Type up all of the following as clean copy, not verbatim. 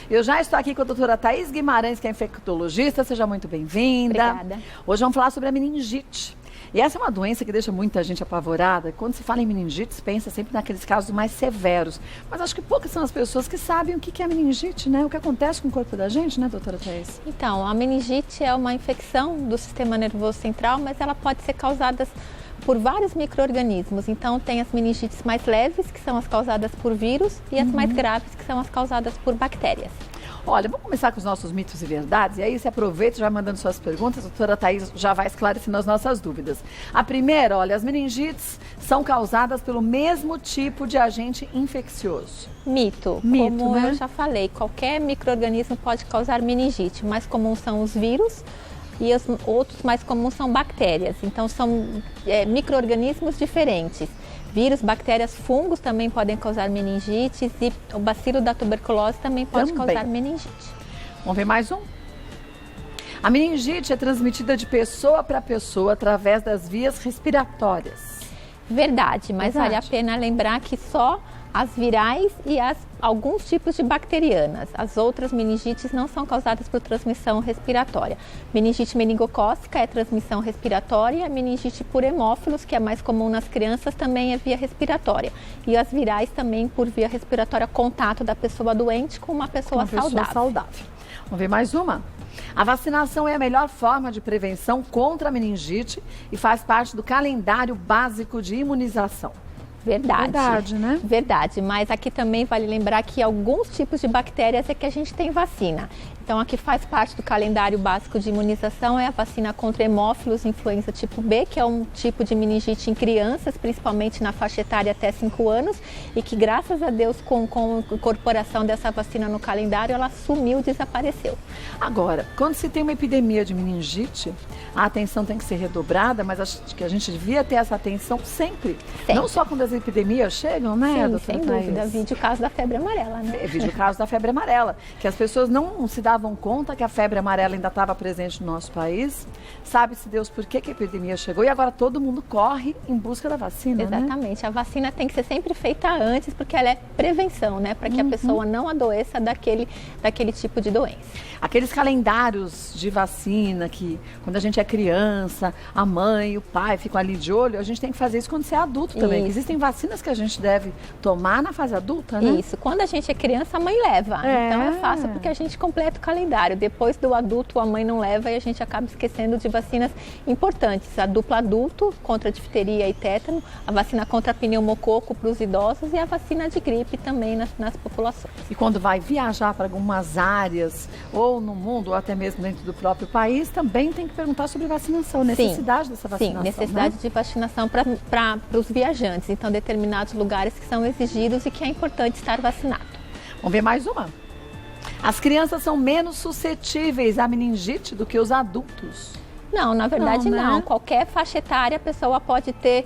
Eu já estou aqui com a doutora Thaís Guimarães, que é infectologista. Seja muito bem-vinda. Obrigada. Hoje vamos falar sobre a meningite. E essa é uma doença que deixa muita gente apavorada. Quando se fala em meningite, se pensa sempre naqueles casos mais severos. Mas acho que poucas são as pessoas que sabem o que é a meningite, né? O que acontece com o corpo da gente, né, doutora Thaís? Então, a meningite é uma infecção do sistema nervoso central, mas ela pode ser causada por vários micro-organismos. Então, tem as meningites mais leves, que são as causadas por vírus, e as mais graves, que são as causadas por bactérias. Olha, vamos começar com os nossos mitos e verdades, e aí você aproveita e já vai mandando suas perguntas, a doutora Thaís já vai esclarecendo as nossas dúvidas. A primeira, olha, as meningites são causadas pelo mesmo tipo de agente infeccioso. Mito, como né? eu já falei, qualquer micro-organismo pode causar meningite. O mais comum são os vírus e os outros mais comuns são bactérias. Então, são micro-organismos diferentes. Vírus, bactérias, fungos também podem causar meningites e o bacilo da tuberculose também pode causar meningite. Vamos ver mais um? A meningite é transmitida de pessoa para pessoa através das vias respiratórias. Verdade, mas vale a pena lembrar que só as virais e alguns tipos de bacterianas. As outras meningites não são causadas por transmissão respiratória. Meningite meningocócica é transmissão respiratória, a meningite por hemófilos, que é mais comum nas crianças, também é via respiratória. E as virais também por via respiratória, contato da pessoa doente com uma pessoa saudável. Vamos ver mais uma? A vacinação é a melhor forma de prevenção contra a meningite e faz parte do calendário básico de imunização. Verdade, né? Verdade, mas aqui também vale lembrar que alguns tipos de bactérias é que a gente tem vacina. Então, a que faz parte do calendário básico de imunização é a vacina contra hemófilos influenza tipo B, que é um tipo de meningite em crianças, principalmente na faixa etária até 5 anos, e que, graças a Deus, com a incorporação dessa vacina no calendário, ela sumiu, desapareceu. Agora, quando se tem uma epidemia de meningite, a atenção tem que ser redobrada, mas acho que a gente devia ter essa atenção sempre. Não só quando as epidemias chegam, né, Sim, doutora sem Thaís? dúvida. Vídeo caso da febre amarela, né? Vídeo caso da febre amarela, que as pessoas não se davam conta que a febre amarela ainda estava presente no nosso país. Sabe-se Deus por que a epidemia chegou e agora todo mundo corre em busca da vacina, Exatamente. né? A vacina tem que ser sempre feita antes, porque ela é prevenção, né? Para que a pessoa não adoeça daquele tipo de doença. Aqueles calendários de vacina que, quando a gente é criança, a mãe, o pai ficam ali de olho, a gente tem que fazer isso quando você é adulto também. Existem vacinas que a gente deve tomar na fase adulta, né? Isso. Quando a gente é criança, a mãe leva. Então é fácil porque a gente completa o calendário. Depois do adulto, a mãe não leva e a gente acaba esquecendo de vacinas importantes. A dupla adulto contra difteria e tétano, a vacina contra pneumococo para os idosos e a vacina de gripe também nas populações. E quando vai viajar para algumas áreas, ou no mundo, ou até mesmo dentro do próprio país, também tem que perguntar sobre vacinação, necessidade dessa vacinação. Sim, necessidade de vacinação para os viajantes. Então, determinados lugares que são exigidos e que é importante estar vacinado. Vamos ver mais uma? As crianças são menos suscetíveis à meningite do que os adultos. Não, na verdade não. Né? Qualquer faixa etária a pessoa pode ter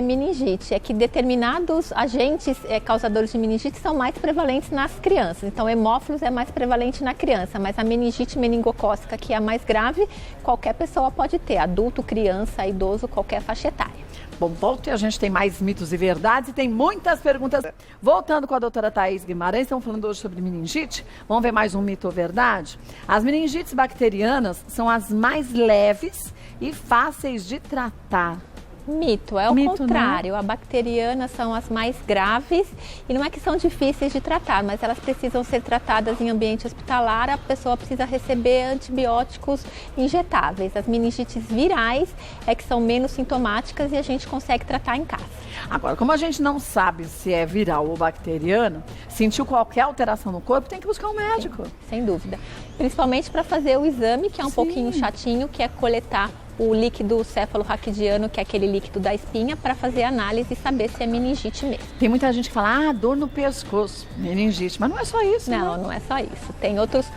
meningite. É que determinados agentes causadores de meningite são mais prevalentes nas crianças. Então, hemófilos é mais prevalente na criança, mas a meningite meningocócica, que é a mais grave, qualquer pessoa pode ter. Adulto, criança, idoso, qualquer faixa etária. Bom, volta e a gente tem mais mitos e verdades e tem muitas perguntas. Voltando com a doutora Thaís Guimarães, estamos falando hoje sobre meningite. Vamos ver mais um mito ou verdade? As meningites bacterianas são as mais leves e fáceis de tratar. Mito, é o contrário. Né? A bacteriana são as mais graves e não é que são difíceis de tratar, mas elas precisam ser tratadas em ambiente hospitalar, a pessoa precisa receber antibióticos injetáveis. As meningites virais é que são menos sintomáticas e a gente consegue tratar em casa. Agora, como a gente não sabe se é viral ou bacteriana, sentiu qualquer alteração no corpo, tem que buscar um médico. Sim, sem dúvida. Principalmente para fazer o exame, que é um pouquinho chatinho, que é coletar o líquido cefalorraquidiano, que é aquele líquido da espinha, para fazer análise e saber se é meningite mesmo. Tem muita gente que fala, dor no pescoço, meningite, mas não é só isso. Não, não é só isso. Tem outros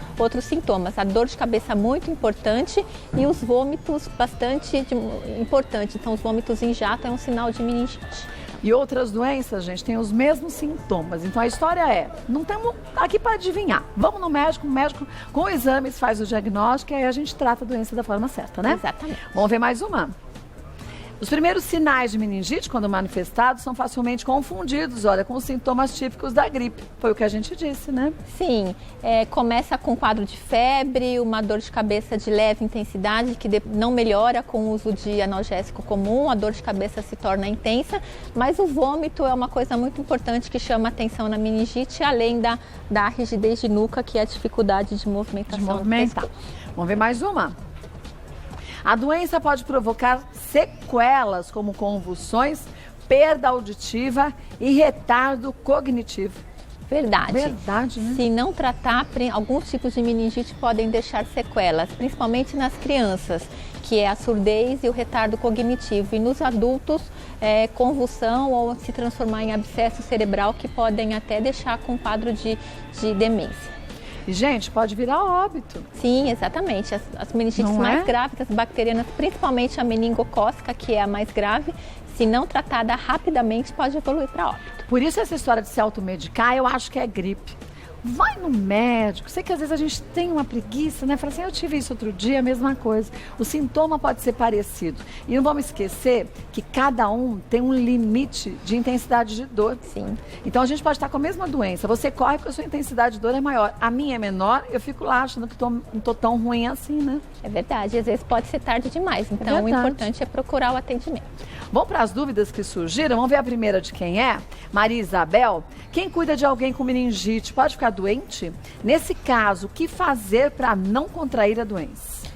sintomas. A dor de cabeça muito importante e os vômitos bastante importante. Então, os vômitos em jato é um sinal de meningite. E outras doenças, gente, têm os mesmos sintomas. Então a história é, não estamos aqui para adivinhar. Vamos no médico, o médico com exames faz o diagnóstico e aí a gente trata a doença da forma certa, né? Exatamente. Vamos ver mais uma? Os primeiros sinais de meningite, quando manifestados, são facilmente confundidos, olha, com os sintomas típicos da gripe. Foi o que a gente disse, né? Sim, começa com quadro de febre, uma dor de cabeça de leve intensidade, que não melhora com o uso de analgésico comum, a dor de cabeça se torna intensa, mas o vômito é uma coisa muito importante que chama atenção na meningite, além da rigidez de nuca, que é a dificuldade de movimentação. Vamos ver mais uma. A doença pode provocar sequelas como convulsões, perda auditiva e retardo cognitivo. Verdade. Verdade, né? Se não tratar, alguns tipos de meningite podem deixar sequelas, principalmente nas crianças, que é a surdez e o retardo cognitivo. E nos adultos, convulsão ou se transformar em abscesso cerebral, que podem até deixar com quadro de demência. E, gente, pode virar óbito. Sim, exatamente. As meningites mais graves, as bacterianas, principalmente a meningocócica, que é a mais grave, se não tratada rapidamente, pode evoluir para óbito. Por isso essa história de se automedicar, eu acho que é gripe. Vai no médico. Sei que às vezes a gente tem uma preguiça, né? Fala assim, eu tive isso outro dia, a mesma coisa. O sintoma pode ser parecido. E não vamos esquecer que cada um tem um limite de intensidade de dor. Sim. Então a gente pode estar com a mesma doença. Você corre porque a sua intensidade de dor é maior. A minha é menor, eu fico lá achando que não estou tão ruim assim, né? É verdade. Às vezes pode ser tarde demais. Então o importante é procurar o atendimento. Vamos para as dúvidas que surgiram. Vamos ver a primeira de quem é. Maria Isabel. Quem cuida de alguém com meningite pode ficar doente? Nesse caso, o que fazer para não contrair a doença?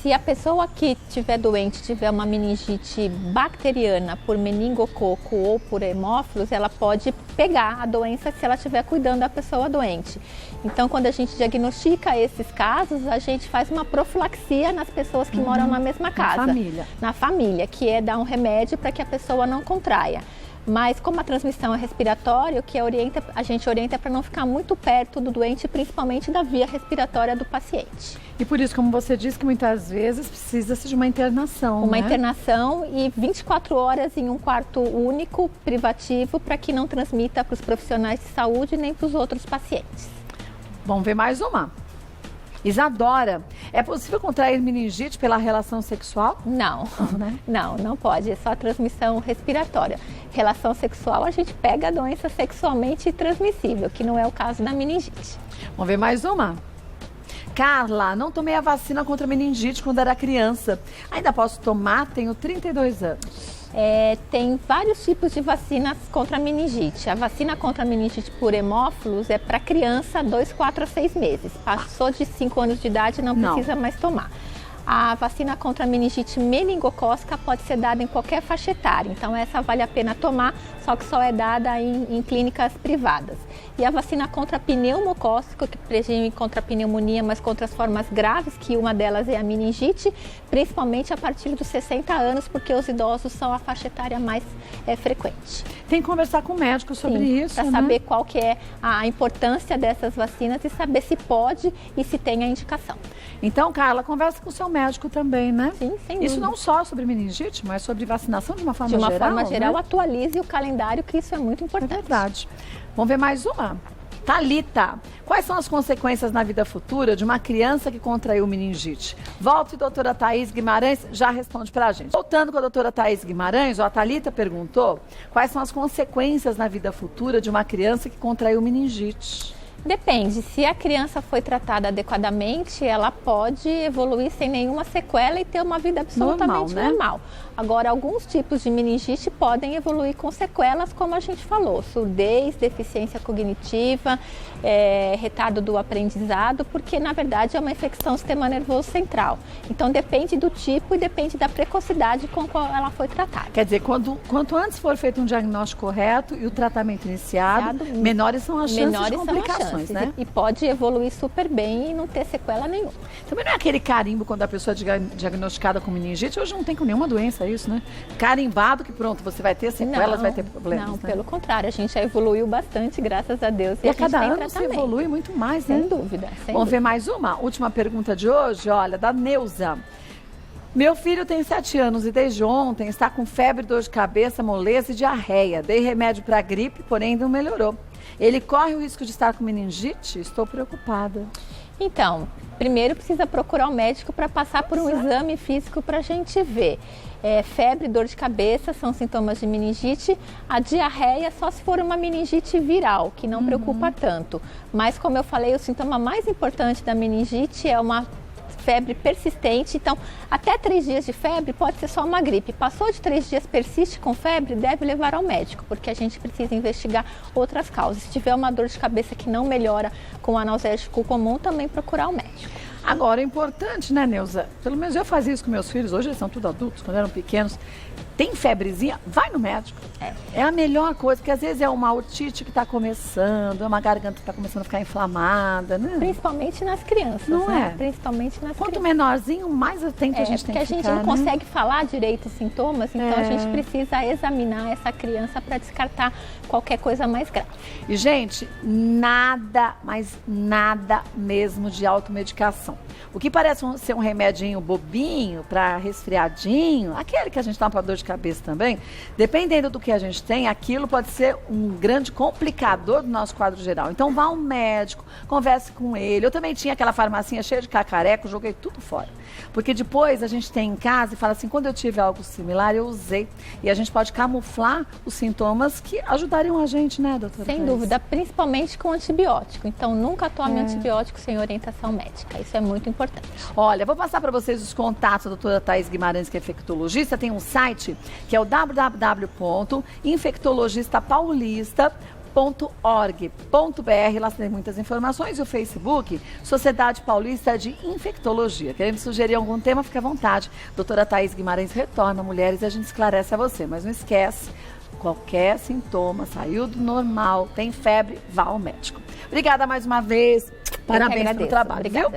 Se a pessoa que estiver doente tiver uma meningite bacteriana por meningococo ou por hemófilos, ela pode pegar a doença se ela estiver cuidando da pessoa doente. Então, quando a gente diagnostica esses casos, a gente faz uma profilaxia nas pessoas que moram na mesma casa. Na família, que é dar um remédio para que a pessoa não contraia. Mas como a transmissão é respiratória, o que a gente orienta para não ficar muito perto do doente, principalmente da via respiratória do paciente. E por isso, como você disse, que muitas vezes precisa-se de uma internação, Uma internação e 24 horas em um quarto único, privativo, para que não transmita para os profissionais de saúde nem para os outros pacientes. Vamos ver mais uma. Isadora, é possível contrair meningite pela relação sexual? Não, não pode, é só transmissão respiratória. Relação sexual, a gente pega a doença sexualmente transmissível, que não é o caso da meningite. Vamos ver mais uma. Carla, não tomei a vacina contra meningite quando era criança. Ainda posso tomar? Tenho 32 anos. Tem vários tipos de vacinas contra a meningite. A vacina contra a meningite por hemófilos é para criança 2, 4 a 6 meses. Passou de 5 anos de idade, não precisa mais tomar. A vacina contra a meningite meningocócica pode ser dada em qualquer faixa etária. Então essa vale a pena tomar, só que só é dada em clínicas privadas. E a vacina contra pneumocócica, que previne contra a pneumonia, mas contra as formas graves, que uma delas é a meningite, principalmente a partir dos 60 anos, porque os idosos são a faixa etária mais frequente. Tem que conversar com o médico sobre isso, para saber qual que é a importância dessas vacinas e saber se pode e se tem a indicação. Então, Carla, conversa com o seu médico também, né? Sim, sem dúvida. Isso não só sobre meningite, mas sobre vacinação de uma forma geral. De uma forma geral, atualize o calendário, que isso é muito importante. É verdade. Vamos ver mais uma. Thalita, quais são as consequências na vida futura de uma criança que contraiu meningite? Volta e doutora Thaís Guimarães já responde pra gente. Voltando com a doutora Thaís Guimarães, a Thalita perguntou quais são as consequências na vida futura de uma criança que contraiu meningite. Depende, se a criança foi tratada adequadamente, ela pode evoluir sem nenhuma sequela e ter uma vida absolutamente normal. Agora, alguns tipos de meningite podem evoluir com sequelas, como a gente falou, surdez, deficiência cognitiva, retardo do aprendizado, porque na verdade é uma infecção do sistema nervoso central. Então depende do tipo e depende da precocidade com qual ela foi tratada. Quer dizer, quanto antes for feito um diagnóstico correto e o tratamento iniciado, menores são as chances de complicações, né? E pode evoluir super bem e não ter sequela nenhuma. Também não é aquele carimbo quando a pessoa é diagnosticada com meningite, hoje não tem com nenhuma doença isso, né? Carimbado que pronto, você vai ter sequelas, vai ter problemas. Não, né? Pelo contrário, a gente já evoluiu bastante, graças a Deus. E a cada ano se evolui muito mais, né? Sem dúvida. Vamos ver mais uma? Última pergunta de hoje, olha, da Neuza. Meu filho tem 7 anos e desde ontem está com febre, dor de cabeça, moleza e diarreia. Dei remédio para gripe, porém não melhorou. Ele corre o risco de estar com meningite? Estou preocupada. Então, primeiro precisa procurar o médico para passar por um exame físico para a gente ver. Febre, dor de cabeça são sintomas de meningite. A diarreia só se for uma meningite viral, que não preocupa tanto. Mas, como eu falei, o sintoma mais importante da meningite é uma febre persistente. Então, até 3 dias de febre pode ser só uma gripe. Passou de 3 dias, persiste com febre, deve levar ao médico, porque a gente precisa investigar outras causas. Se tiver uma dor de cabeça que não melhora com o analgésico comum, também procurar o médico. Agora, é importante, né, Neuza? Pelo menos eu fazia isso com meus filhos, hoje eles são tudo adultos, quando eram pequenos. Tem febrezinha, vai no médico. É a melhor coisa, porque às vezes é uma otite que está começando, é uma garganta que está começando a ficar inflamada, né? Principalmente nas crianças, não né? é? Principalmente nas Quanto crianças. menorzinho, mais atento a gente tem que ficar, porque a gente não consegue falar direito os sintomas, então a gente precisa examinar essa criança para descartar qualquer coisa mais grave. E, gente, nada, mas nada mesmo de automedicação. O que parece ser um remedinho bobinho para resfriadinho, aquele que a gente toma para dor de cabeça também, dependendo do que a gente tem, aquilo pode ser um grande complicador do nosso quadro geral. Então, vá ao médico, converse com ele. Eu também tinha aquela farmacinha cheia de cacareco, joguei tudo fora. Porque depois a gente tem em casa e fala assim, quando eu tive algo similar, eu usei. E a gente pode camuflar os sintomas que ajudariam a gente, né, doutora? Sem dúvida, principalmente com antibiótico. Então, nunca tome antibiótico sem orientação médica. Isso é muito importante. Olha, vou passar para vocês os contatos da doutora Thaís Guimarães, que é infectologista. Tem um site que é o www.infectologistapaulista.org.br, lá tem muitas informações, e o Facebook, Sociedade Paulista de Infectologia. Querendo sugerir algum tema, fique à vontade. Doutora Thaís Guimarães retorna, mulheres, e a gente esclarece a você. Mas não esquece, qualquer sintoma, saiu do normal, tem febre, vá ao médico. Obrigada mais uma vez, parabéns pelo trabalho. Obrigada. Viu?